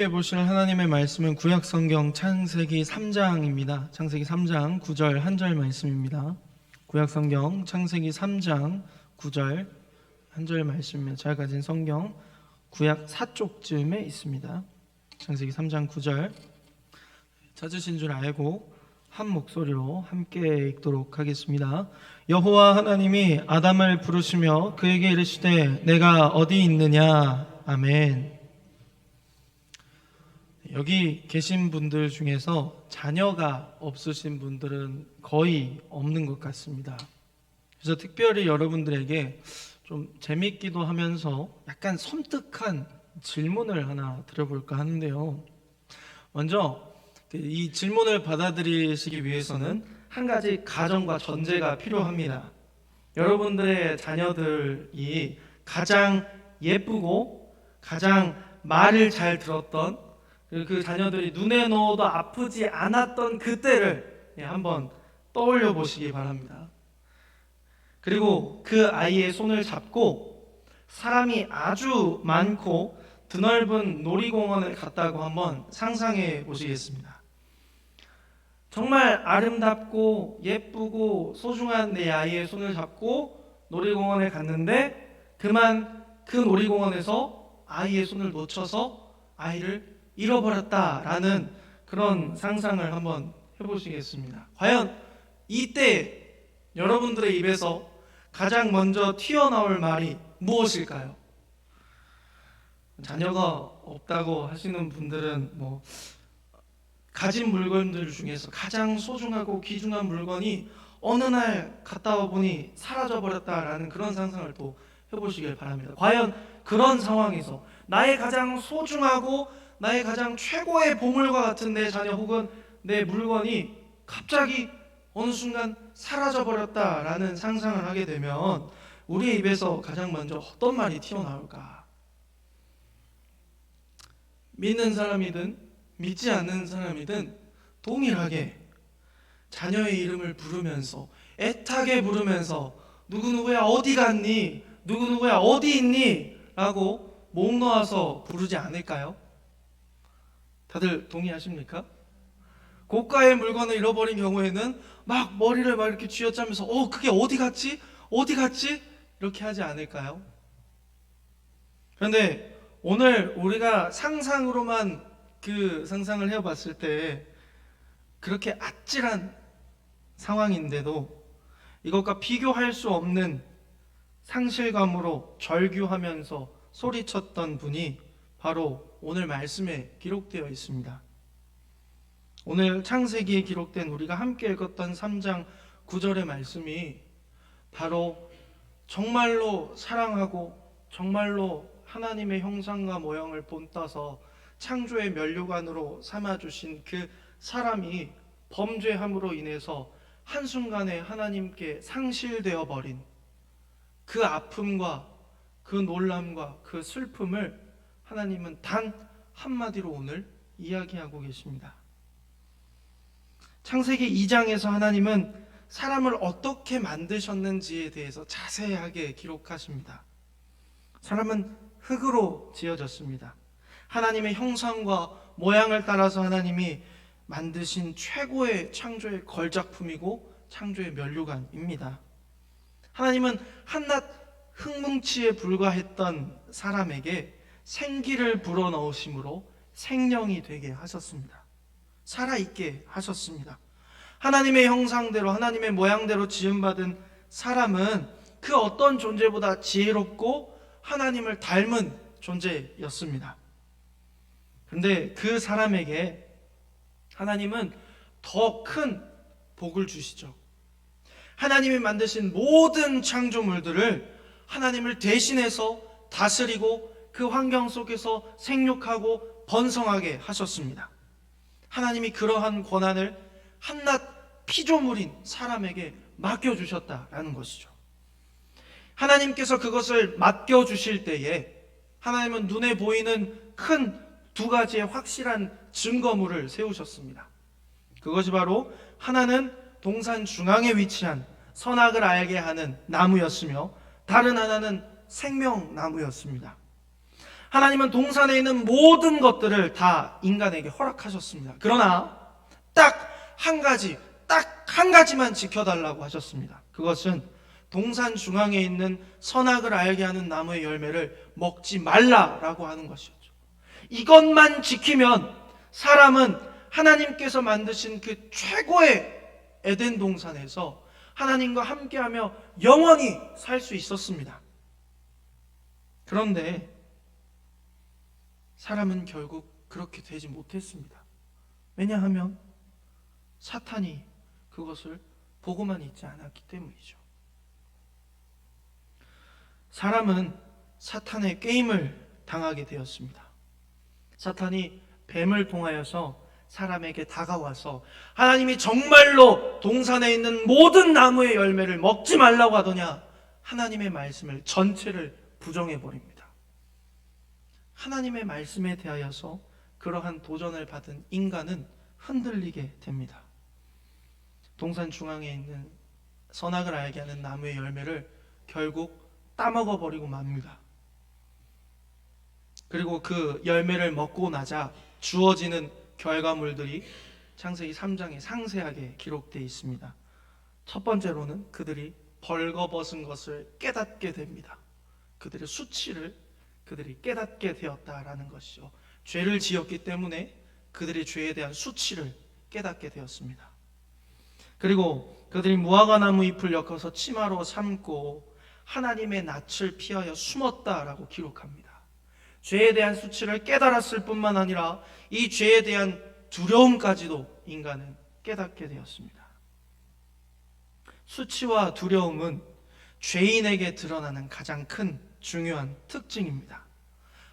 보실 하나님의 말씀은 구약성경 창세기 3장입니다. 창세기 3장 9절 한 절 말씀입니다. 구약성경 창세기 3장 9절 한 절 말씀입니다. 제가 가진 성경 구약 4쪽쯤에 있습니다. 창세기 3장 9절 찾으신 줄 알고 한 목소리로 함께 읽도록 하겠습니다. 여호와 하나님이 아담을 부르시며 그에게 이르시되 내가 어디 있느냐. 아멘. 여기 계신 분들 중에서 자녀가 없으신 분들은 거의 없는 것 같습니다. 그래서 특별히 여러분들에게 좀 재밌기도 하면서 약간 섬뜩한 질문을 하나 드려볼까 하는데요. 먼저 이 질문을 받아들이시기 위해서는 한 가지 가정과 전제가 필요합니다. 여러분들의 자녀들이 가장 예쁘고 가장 말을 잘 들었던 그 자녀들이 눈에 넣어도 아프지 않았던 그때를 한번 떠올려 보시기 바랍니다. 그리고 그 아이의 손을 잡고 사람이 아주 많고 드넓은 놀이공원을 갔다고 한번 상상해 보시겠습니다. 정말 아름답고 예쁘고 소중한 내 아이의 손을 잡고 놀이공원에 갔는데 그만 그 놀이공원에서 아이의 손을 놓쳐서 아이를 잃어버렸다라는 그런 상상을 한번 해보시겠습니다. 과연 이때 여러분들의 입에서 가장 먼저 튀어나올 말이 무엇일까요? 자녀가 없다고 하시는 분들은 가진 물건들 중에서 가장 소중하고 귀중한 물건이 어느 날 갔다 와 보니 사라져 버렸다라는 그런 상상을 또 해보시길 바랍니다. 과연 그런 상황에서 나의 가장 소중하고 나의 가장 최고의 보물과 같은 내 자녀 혹은 내 물건이 갑자기 어느 순간 사라져 버렸다라는 상상을 하게 되면 우리의 입에서 가장 먼저 어떤 말이 튀어나올까? 믿는 사람이든 믿지 않는 사람이든 동일하게 자녀의 이름을 부르면서 애타게 부르면서 누구누구야 어디 갔니? 누구누구야 어디 있니? 라고 목 놓아서 부르지 않을까요? 다들 동의하십니까? 고가의 물건을 잃어버린 경우에는 막 머리를 막 이렇게 쥐어짜면서 그게 어디 갔지? 어디 갔지? 이렇게 하지 않을까요? 그런데 오늘 우리가 상상으로만 그 상상을 해봤을 때 그렇게 아찔한 상황인데도 이것과 비교할 수 없는 상실감으로 절규하면서 소리쳤던 분이 바로 오늘 말씀에 기록되어 있습니다. 오늘 창세기에 기록된 우리가 함께 읽었던 3장 9절의 말씀이 바로 정말로 사랑하고 정말로 하나님의 형상과 모형을 본따서 창조의 면류관으로 삼아주신 그 사람이 범죄함으로 인해서 한순간에 하나님께 상실되어 버린 그 아픔과 그 놀람과 그 슬픔을 하나님은 단 한마디로 오늘 이야기하고 계십니다. 창세기 2장에서 하나님은 사람을 어떻게 만드셨는지에 대해서 자세하게 기록하십니다. 사람은 흙으로 지어졌습니다. 하나님의 형상과 모양을 따라서 하나님이 만드신 최고의 창조의 걸작품이고 창조의 면류관입니다. 하나님은 한낱 흙뭉치에 불과했던 사람에게 생기를 불어넣으심으로 생명이 되게 하셨습니다. 살아있게 하셨습니다. 하나님의 형상대로 하나님의 모양대로 지음받은 사람은 그 어떤 존재보다 지혜롭고 하나님을 닮은 존재였습니다. 그런데 그 사람에게 하나님은 더 큰 복을 주시죠. 하나님이 만드신 모든 창조물들을 하나님을 대신해서 다스리고 그 환경 속에서 생육하고 번성하게 하셨습니다. 하나님이 그러한 권한을 한낱 피조물인 사람에게 맡겨주셨다라는 것이죠. 하나님께서 그것을 맡겨주실 때에 하나님은 눈에 보이는 큰 두 가지의 확실한 증거물을 세우셨습니다. 그것이 바로 하나는 동산 중앙에 위치한 선악을 알게 하는 나무였으며 다른 하나는 생명나무였습니다. 하나님은 동산에 있는 모든 것들을 다 인간에게 허락하셨습니다. 그러나 딱 한 가지만 지켜달라고 하셨습니다. 그것은 동산 중앙에 있는 선악을 알게 하는 나무의 열매를 먹지 말라라고 하는 것이었죠. 이것만 지키면 사람은 하나님께서 만드신 그 최고의 에덴 동산에서 하나님과 함께하며 영원히 살 수 있었습니다. 그런데 사람은 결국 그렇게 되지 못했습니다. 왜냐하면 사탄이 그것을 보고만 있지 않았기 때문이죠. 사람은 사탄의 게임을 당하게 되었습니다. 사탄이 뱀을 통하여서 사람에게 다가와서 하나님이 정말로 동산에 있는 모든 나무의 열매를 먹지 말라고 하더냐, 하나님의 말씀을 전체를 부정해 버립니다. 하나님의 말씀에 대하여서 그러한 도전을 받은 인간은 흔들리게 됩니다. 동산 중앙에 있는 선악을 알게 하는 나무의 열매를 결국 따먹어 버리고 맙니다. 그리고 그 열매를 먹고 나자 주어지는 결과물들이 창세기 3장에 상세하게 기록되어 있습니다. 첫 번째로는 그들이 벌거벗은 것을 깨닫게 됩니다. 그들의 수치를 그들이 깨닫게 되었다라는 것이죠. 죄를 지었기 때문에 그들의 죄에 대한 수치를 깨닫게 되었습니다. 그리고 그들이 무화과나무 잎을 엮어서 치마로 삼고 하나님의 낯을 피하여 숨었다라고 기록합니다. 죄에 대한 수치를 깨달았을 뿐만 아니라 이 죄에 대한 두려움까지도 인간은 깨닫게 되었습니다. 수치와 두려움은 죄인에게 드러나는 가장 큰 중요한 특징입니다.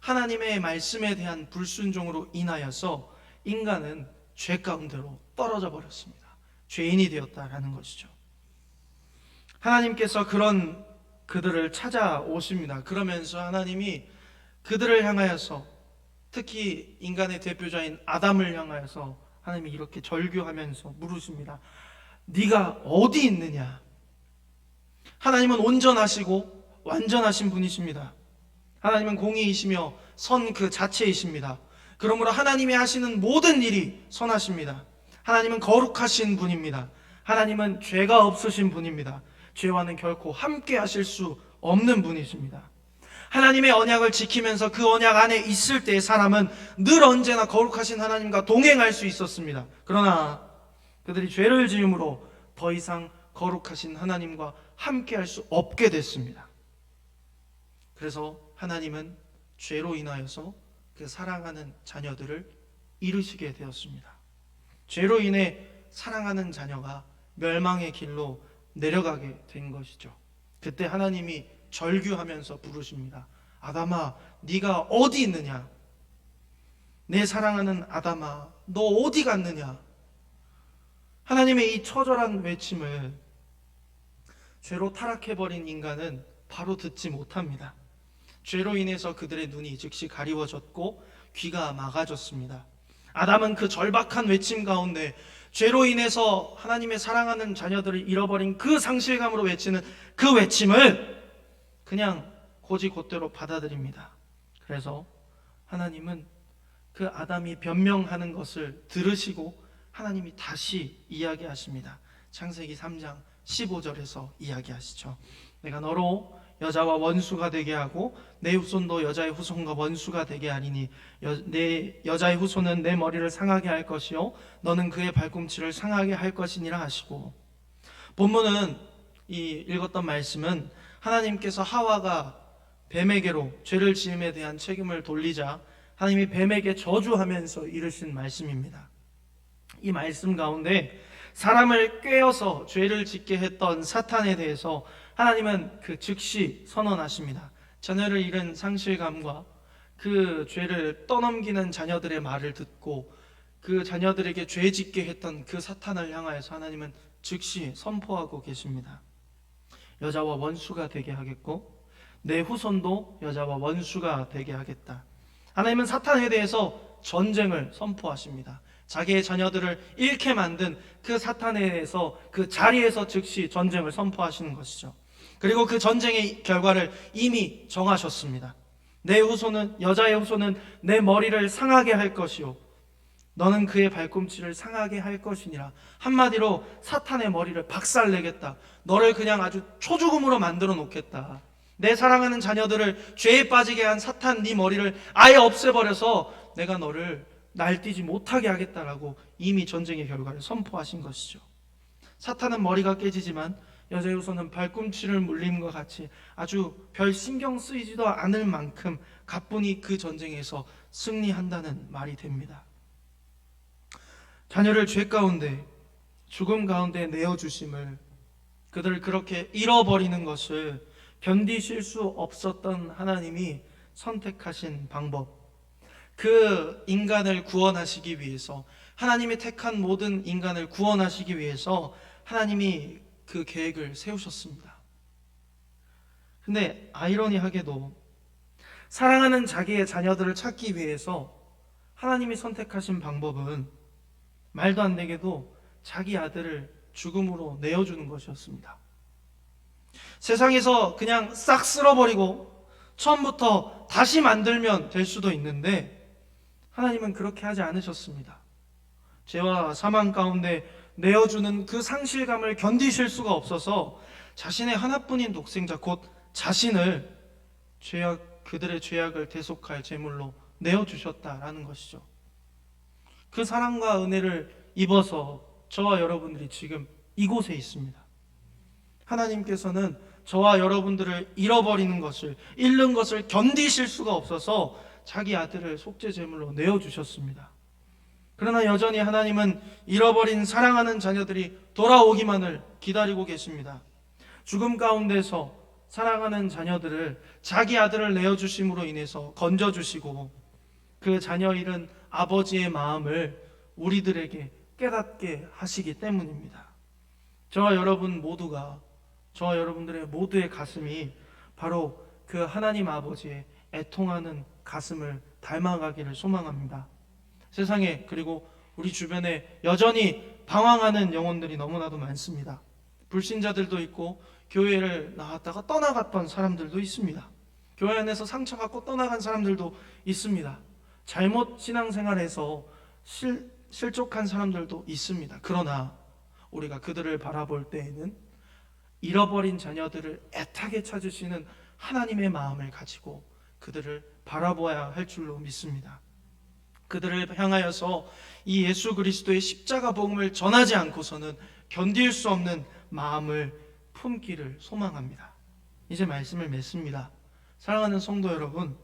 하나님의 말씀에 대한 불순종으로 인하여서 인간은 죄 가운데로 떨어져 버렸습니다. 죄인이 되었다라는 것이죠. 하나님께서 그런 그들을 찾아오십니다. 그러면서 하나님이 그들을 향하여서, 특히 인간의 대표자인 아담을 향하여서 하나님이 이렇게 절규하면서 물으십니다. 네가 어디 있느냐? 하나님은 온전하시고 완전하신 분이십니다. 하나님은 공의이시며 선 그 자체이십니다. 그러므로 하나님이 하시는 모든 일이 선하십니다. 하나님은 거룩하신 분입니다. 하나님은 죄가 없으신 분입니다. 죄와는 결코 함께 하실 수 없는 분이십니다. 하나님의 언약을 지키면서 그 언약 안에 있을 때 사람은 늘 언제나 거룩하신 하나님과 동행할 수 있었습니다. 그러나 그들이 죄를 지음으로 더 이상 거룩하신 하나님과 함께 할 수 없게 됐습니다. 그래서 하나님은 죄로 인하여서 그 사랑하는 자녀들을 잃으시게 되었습니다. 죄로 인해 사랑하는 자녀가 멸망의 길로 내려가게 된 것이죠. 그때 하나님이 절규하면서 부르십니다. 아담아, 네가 어디 있느냐? 내 사랑하는 아담아, 너 어디 갔느냐? 하나님의 이 처절한 외침을 죄로 타락해버린 인간은 바로 듣지 못합니다. 죄로 인해서 그들의 눈이 즉시 가리워졌고 귀가 막아졌습니다. 아담은 그 절박한 외침 가운데 죄로 인해서 하나님의 사랑하는 자녀들을 잃어버린 그 상실감으로 외치는 그 외침을 그냥 곧이곧대로 받아들입니다. 그래서 하나님은 그 아담이 변명하는 것을 들으시고 하나님이 다시 이야기하십니다. 창세기 3장 15절에서 이야기하시죠. 내가 너로 여자와 원수가 되게 하고 내 후손도 여자의 후손과 원수가 되게 하리니 내 여자의 후손은 내 머리를 상하게 할 것이요 너는 그의 발꿈치를 상하게 할 것이니라 하시고, 본문은 이 읽었던 말씀은 하나님께서 하와가 뱀에게로 죄를 지음에 대한 책임을 돌리자 하나님이 뱀에게 저주하면서 이르신 말씀입니다. 이 말씀 가운데 사람을 꾀어서 죄를 짓게 했던 사탄에 대해서 하나님은 그 즉시 선언하십니다. 자녀를 잃은 상실감과 그 죄를 떠넘기는 자녀들의 말을 듣고 그 자녀들에게 죄 짓게 했던 그 사탄을 향하여서 하나님은 즉시 선포하고 계십니다. 여자와 원수가 되게 하겠고 내 후손도 여자와 원수가 되게 하겠다. 하나님은 사탄에 대해서 전쟁을 선포하십니다. 자기의 자녀들을 잃게 만든 그 사탄에 대해서 그 자리에서 즉시 전쟁을 선포하시는 것이죠. 그리고 그 전쟁의 결과를 이미 정하셨습니다. 내 후손은, 여자의 후손은 내 머리를 상하게 할 것이요 너는 그의 발꿈치를 상하게 할 것이니라. 한마디로 사탄의 머리를 박살내겠다. 너를 그냥 아주 초죽음으로 만들어 놓겠다. 내 사랑하는 자녀들을 죄에 빠지게 한 사탄 네 머리를 아예 없애버려서 내가 너를 날뛰지 못하게 하겠다라고 이미 전쟁의 결과를 선포하신 것이죠. 사탄은 머리가 깨지지만 여자의 후손은 발꿈치를 물림과 같이 아주 별 신경 쓰이지도 않을 만큼 가뿐히 그 전쟁에서 승리한다는 말이 됩니다. 자녀를 죄 가운데, 죽음 가운데 내어주심을, 그들을 그렇게 잃어버리는 것을 견디실 수 없었던 하나님이 선택하신 방법, 그 인간을 구원하시기 위해서, 하나님이 택한 모든 인간을 구원하시기 위해서 하나님이 그 계획을 세우셨습니다. 근데 아이러니하게도 사랑하는 자기의 자녀들을 찾기 위해서 하나님이 선택하신 방법은 말도 안 되게도 자기 아들을 죽음으로 내어주는 것이었습니다. 세상에서 그냥 싹 쓸어버리고 처음부터 다시 만들면 될 수도 있는데 하나님은 그렇게 하지 않으셨습니다. 죄와 사망 가운데 내어주는 그 상실감을 견디실 수가 없어서 자신의 하나뿐인 독생자 곧 자신을 그들의 죄악을 대속할 제물로 내어주셨다라는 것이죠. 그 사랑과 은혜를 입어서 저와 여러분들이 지금 이곳에 있습니다. 하나님께서는 저와 여러분들을 잃어버리는 것을, 잃는 것을 견디실 수가 없어서 자기 아들을 속죄 제물로 내어주셨습니다. 그러나 여전히 하나님은 잃어버린 사랑하는 자녀들이 돌아오기만을 기다리고 계십니다. 죽음 가운데서 사랑하는 자녀들을 자기 아들을 내어주심으로 인해서 건져주시고 그 자녀 잃은 아버지의 마음을 우리들에게 깨닫게 하시기 때문입니다. 저와 여러분 모두가, 저와 여러분들의 모두의 가슴이 바로 그 하나님 아버지의 애통하는 가슴을 닮아가기를 소망합니다. 세상에, 그리고 우리 주변에 여전히 방황하는 영혼들이 너무나도 많습니다. 불신자들도 있고 교회를 나왔다가 떠나갔던 사람들도 있습니다. 교회 안에서 상처받고 떠나간 사람들도 있습니다. 잘못 신앙생활에서 실족한 사람들도 있습니다. 그러나 우리가 그들을 바라볼 때에는 잃어버린 자녀들을 애타게 찾으시는 하나님의 마음을 가지고 그들을 바라보아야 할 줄로 믿습니다. 그들을 향하여서 이 예수 그리스도의 십자가 복음을 전하지 않고서는 견딜 수 없는 마음을 품기를 소망합니다. 이제 말씀을 맺습니다. 사랑하는 성도 여러분,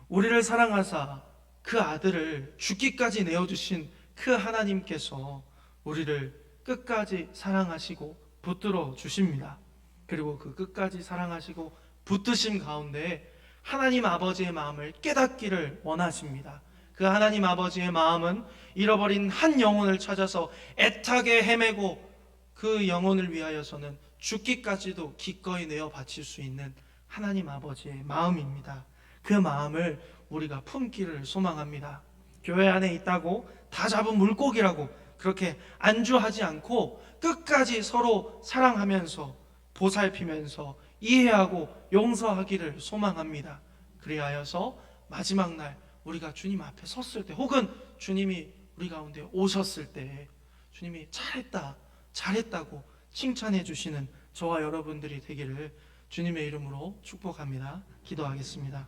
우리를 사랑하사 그 아들을 죽기까지 내어주신 그 하나님께서 우리를 끝까지 사랑하시고 붙들어 주십니다. 그리고 그 끝까지 사랑하시고 붙드심 가운데 하나님 아버지의 마음을 깨닫기를 원하십니다. 그 하나님 아버지의 마음은 잃어버린 한 영혼을 찾아서 애타게 헤매고 그 영혼을 위하여서는 죽기까지도 기꺼이 내어 바칠 수 있는 하나님 아버지의 마음입니다. 그 마음을 우리가 품기를 소망합니다. 교회 안에 있다고 다 잡은 물고기라고 그렇게 안주하지 않고 끝까지 서로 사랑하면서 보살피면서 이해하고 용서하기를 소망합니다. 그리하여서 마지막 날 우리가 주님 앞에 섰을 때, 혹은 주님이 우리 가운데 오셨을 때 주님이 잘했다고 칭찬해 주시는 저와 여러분들이 되기를 주님의 이름으로 축복합니다. 기도하겠습니다.